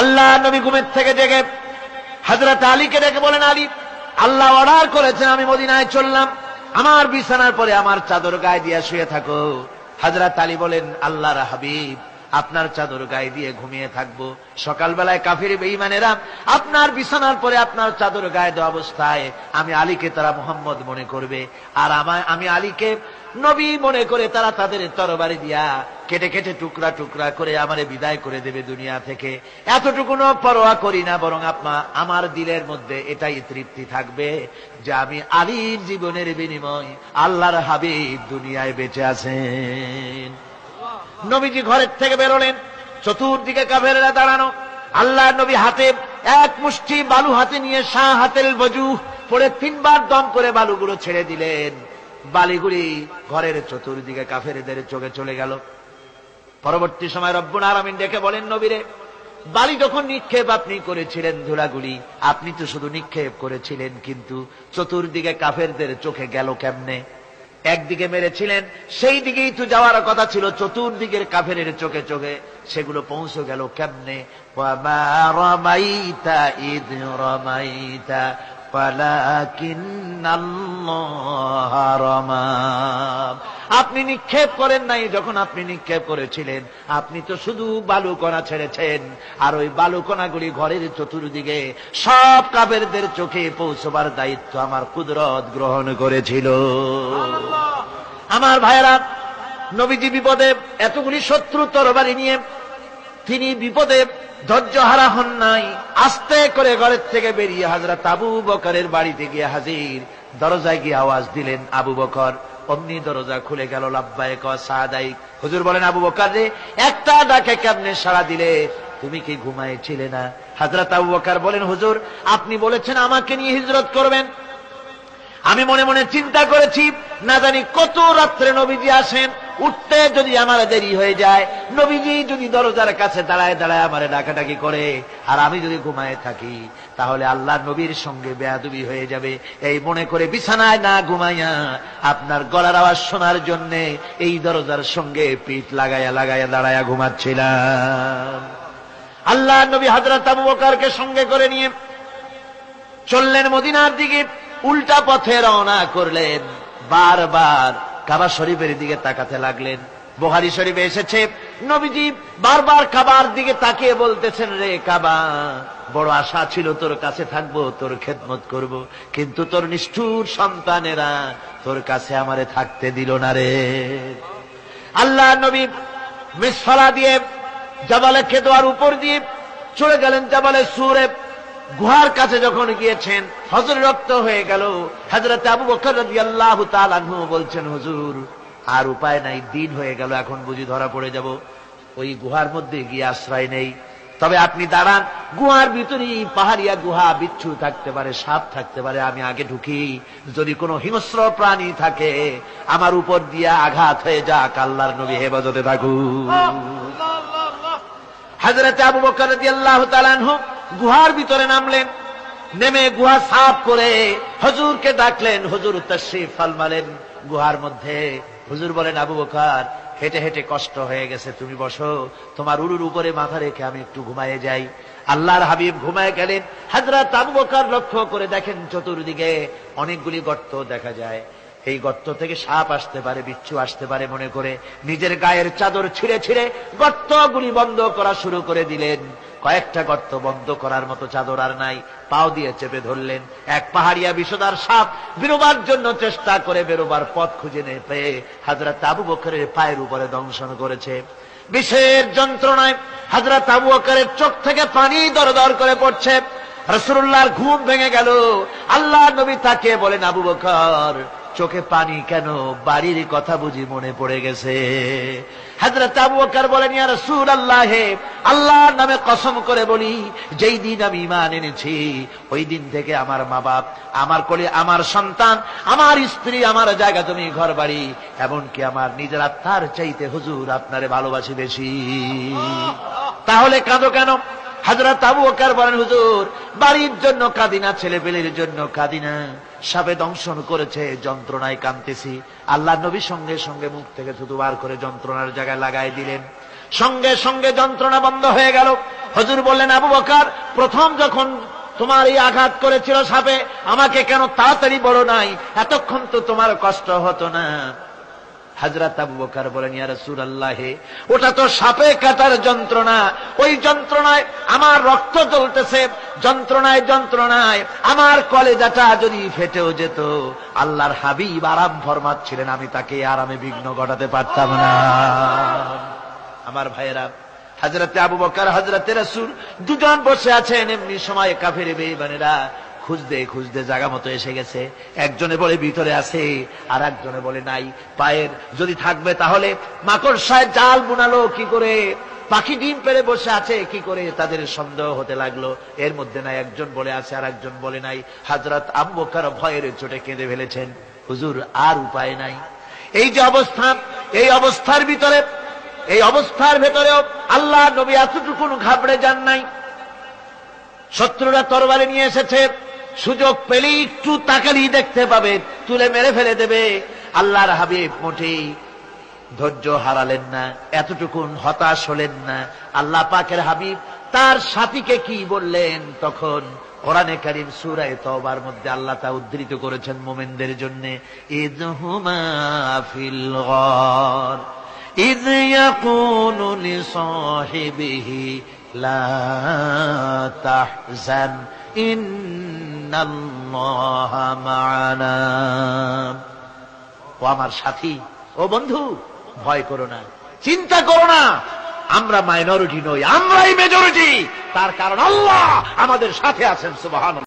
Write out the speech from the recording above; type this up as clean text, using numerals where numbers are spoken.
আল্লাহ নবী ঘুমের থেকে জেগে হযরত আলীকে ডেকে বলেন, আলী, আল্লাহ অর্ডার করেছেন আমি মদিনায় চললাম, আমার বিছানার পরে আমার চাদর গায়ে দিয়ে শুয়ে থাকো। হযরত আলী বলেন, আল্লাহর হাবিব, আপনার চাদর গায়ে দিয়ে ঘুমিয়ে থাকবো, সকালবেলায় কাফির বেঈমানেরা আপনার বিছানার পরে আপনার চাদর গায়ে দেওয়া অবস্থায় আমি আলীকে তারা মুহাম্মদ মনে করবে, আর আমি আলীকে নবী মনে করে তারা তাদের তরবারি দিয়া কেটে কেটে টুকরা টুকরা করে আমারে বিদায় করে দেবে দুনিয়া থেকে। এতটুকুনো পরোয়া করি না, বরং আমার দিলের মধ্যে এটাই তৃপ্তি থাকবে যে আমি আলীর জীবনের বিনিময় আল্লাহর হাবিব দুনিয়ায় বেঁচে আছেন। নবীজি ঘরের থেকে বেরোলেন, চতুর্দিকে কাফেররা দাঁড়ানো। আল্লাহ নবী হাতে এক মুষ্টি বালু হাতে নিয়ে শাহ হাতেল বজু পড়ে 3 বার দম করে বালুগুলো ছেড়ে দিলেন। বালিগুলি ঘরের চতুর্দিকে কাফেরদের চোখে চলে গেল। পরবর্তী সময় রব্বুল আলামিন ডেকে বলেন, নবীরে, বালি যখন নিক্ষেপ আপনি করেছিলেন ধুলাগুলি, আপনি তো শুধু নিক্ষেপ করেছিলেন, কিন্তু চতুর্দিকে কাফেরদের চোখে গেল কেমনে? একদিকে মেরেছিলেন, সেই দিকেই তো যাওয়ার কথা ছিল, চতুর্দিকের কাফেরের চোখে চোখে সেগুলো পৌঁছে গেল কেমনে? ওয়ামা রামাইতা ইদ রামাইতা ওয়ালাকিন্নাল্লাহ রামা। আপনি নিক্ষেপ করেন নাই, যখন আপনি নিক্ষেপ করেছিলেন আপনি তো শুধু বালুকণা ছেড়েছেন, আর ওই বালুকণাগুলি ঘরের চতুর্দিকে সব কাফেরদের চোখে পৌঁছবার দায়িত্ব আমার কুদরত গ্রহণ করেছিল। আমার ভাইয়েরা, নবীজি বিপদে, এতগুলি শত্রু তরবারি নিয়ে তিনি বিপদে ধৈর্যহারা হন নাই। আস্তে করে ঘরের থেকে বেরিয়ে হযরত আবু বকরের বাড়িতে গিয়ে হাজির। দরজায় গিয়ে আওয়াজ দিলেন, আবু বকর। অমনি দরজা খুলে গেল। লাব্বাইক ওয়া সাদাইক। হুজুর বলেন, আবু বকর রে, একটা ডাকে কেমনে সাড়া দিলে? তুমি কি ঘুমাইছিলে না? হযরত আবু বকর বলেন, হুজুর, আপনি বলেছেন আমাকে নিয়ে হিজরত করবেন, আমি মনে মনে চিন্তা করেছি, না জানি কত রাত্রে নবীজি আসেন, উঠতে যদি আমার দেরি হয়ে যায়, নবীজি যদি দরজার কাছে দাঁড়ায় দাঁড়ায় আমারে ডাকাডাকি করে, আর আমি যদি ঘুমায় থাকি, তাহলে আল্লাহ নবীর সঙ্গে বেয়াদবি হয়ে যাবে। এই মনে করে বিছানায় না ঘুমাইয়া আপনার গলার আওয়াজ শোনার জন্য এই দরজার সঙ্গে পিঠ লাগাইয়া লাগাইয়া দাঁড়াইয়া ঘুমাচ্ছিলাম। আল্লাহ নবী হযরত আবু বকরকে সঙ্গে করে নিয়ে চললেন মদিনার দিকে। উল্টা পথে রওনা করলেন। বারবার কাবা শরীফের দিকে তাকাতে লাগলেন। বুখারী শরীফে এসেছে, নবীজি বারবার কাবার দিকে তাকিয়ে বলতেছেন, রে কাবা, বড় আশা ছিল তোর কাছে থাকবো, তোর খেদমত করব, কিন্তু তোর নিষ্ঠুর সন্তানেরা তোর কাছে আমারে থাকতে দিল না রে। আল্লাহ নবী মিসফালা দিয়ে জাবালে কেদোয়ার উপর দিয়ে চলে গেলেন জাবালে সুরে। গুহার কাছে যখন গিয়েছেন, হযর রক্ত হয়ে গেল। হযরত আবু বকর রাদিয়াল্লাহু তাআলা আনহু বলছেন, হুজুর, আর উপায় নাই, দিন হয়ে গেল, এখন বুঝি ধরা পড়ে যাব, ওই গুহার মধ্যে গিয়ে আশ্রয় নেই। তবে আপনি দাঁড়ান, গুহার ভিতরেই পাহাড়িয়া গুহা, বিচ্ছু থাকতে পারে, সাপ থাকতে পারে, আমি আগে ঢুকি, যদি কোনো হিংস্র প্রাণী থাকে আমার উপর দিয়া আঘাত হয়ে যাক, আল্লাহর নবী হেফাজতে থাকুক। হযরত আবু বকর রাদিয়াল্লাহু তাআলা আনহু গুহার ভিতরে নামলেন। নেমে গুহা সাফ করে হুজুরকে ডাকলেন। হুজুর তাশরীফ ফরমালেন গুহার মধ্যে। হুজুর বলেন, আবু বকর, হেঁটে হেঁটে কষ্ট হয়ে গেছে, তুমি বসো, তোমার উরুর উপরে মাথা রেখে আমি একটু ঘুমায়ে যাই। আল্লাহর হাবিব ঘুমায় গেলেন। হযরত আবু বকর লক্ষ্য করে দেখেন চতুর্দিকে অনেকগুলি গর্ত দেখা যায়। এই গর্ত থেকে সাপ আসতে পারে, বিচ্ছু আসতে পারে মনে করে নিজের গায়ের চাদর ছিঁড়ে ছিঁড়ে গর্তগুলি বন্ধ করা শুরু করে দিলেন। কয়েকটা গর্ত বন্ধ করার মতো চাদর আর নাই, পাও দিয়ে চেপে ধরলেন। এক পাহাড়িয়া বিষধর সাপ বেরোবার জন্য চেষ্টা করে বেরোবার পথ খুঁজে না পেয়ে হযরত আবু বকরের পায়ের উপরে দংশন করেছে। বিষের যন্ত্রণায় হযরত আবু বকরের চোখ থেকে পানি দরদর করে পড়ছে। রাসূলুল্লাহর ঘুম ভেঙে গেল। আল্লাহ নবী তাকে বলেন, আবু বকর, চোখে পানি কেন? বাড়ির কথা বুঝি মনে পড়ে গেছে? হযরত আবু বকর বলেন, ইয়া রাসূলুল্লাহ, আল্লাহর নামে কসম করে বলি, যেই দিন আমি ঈমান এনেছি ওই দিন থেকে আমার মা বাপ, আমার কোলে আমার সন্তান, আমার স্ত্রী, আমার জায়গা জমি ঘর বাড়ি, এমনকি আমার নিজের আত্মার চাইতে হুজুর আপনারে ভালোবাসি বেশি। তাহলে কাঁদো কেন? হযরত আবু বকর বলেন, হুজুর, বাড়ির জন্য কাঁদি না, ছেলে পেলের জন্য কাঁদি না, সাপে দংশন করেছে, যন্ত্রণায় কাঁদতেছি। আল্লাহ নবী সঙ্গে সঙ্গে মুখ থেকে থুতু বার করে যন্ত্রণার জায়গায় লাগাই দিলেন। সঙ্গে সঙ্গে যন্ত্রণা বন্ধ হয়ে গেল। হুজুর বললেন, আবু বকর, প্রথম যখন তোমার এই আঘাত করেছিল সাপে, আমাকে কেন তাড়াতাড়ি বলো নাই? এতক্ষণ তো তোমার কষ্ট হতো না। হযরত আবু বকর বলেন, ইয়া রাসূলুল্লাহ, ওটা তো সাপে কাটার যন্ত্রণা, ওই যন্ত্রণায় আমার রক্ত জ্বলতেছে, যন্ত্রণায় যন্ত্রণায় আমার কলেজাটা যদি ফেটেও যেত। আল্লাহর হাবিব আরাম ফরমাচ্ছিলেন, আমি তাকে আরামে বিঘ্ন ঘটাতে পারতাম না। আমার ভাইয়েরা, হযরতে আবু বকর, হযরতে রাসূল দুজন বসে আছেন। এমনি সময় কাফের বেঈমানেরা খুঁজতে খুঁজতে জায়গা মতো এসে গেছে। একজনে বলে ভিতরে আছে, আর একজনে বলে নাই। পায়ের যদি থাকবে তাহলে মাকড়সায় জাল বুনালো কি করে, পাখি ডিম পেড়ে বসে আছে কি করে, তাদের সন্দেহ হতে লাগলো। এর মধ্যে নাই, একজন বলে আছে আর একজন বলে নাই। হযরত আবু বকর ভয়ের চোটে কেঁদে ফেলেছেন, হুজুর আর উপায় নাই। এই যে অবস্থা, এই অবস্থার ভিতরে, এই অবস্থার ভেতরেও আল্লাহ নবী এতটুকু ঘাবড়ে যান নাই। শত্রুরা তরবারি নিয়ে এসেছে, সুযোগ পেলেই একটু তাকালেই দেখতে পাবে, তুলে মেরে ফেলে দেবে। আল্লাহর হাবিব মোটেই ধৈর্য হারালেন না, এতটুকু হতাশ হলেন না। আল্লাহ পাকের হাবিব তার সাথীকে কি বললেন? তখন কোরআনে কারীম সূরা তাওবার মধ্যে আল্লাহ তা উদ্ধৃত করেছেন মুমিনদের জন্য, ইযহুমা ফিল গার ইয ইয়াকুলু লিসাহিবিহি লা তাহজান ইন্নাল্লাহা মা'ানা। ও আমার সাথী, ও বন্ধু, ভয় করো না, চিন্তা করো না। আমরা মাইনরিটি নই, আমরাই মেজরিটি। তার কারণ আল্লাহ আমাদের সাথে আছেন। সুবহানাল্লাহ।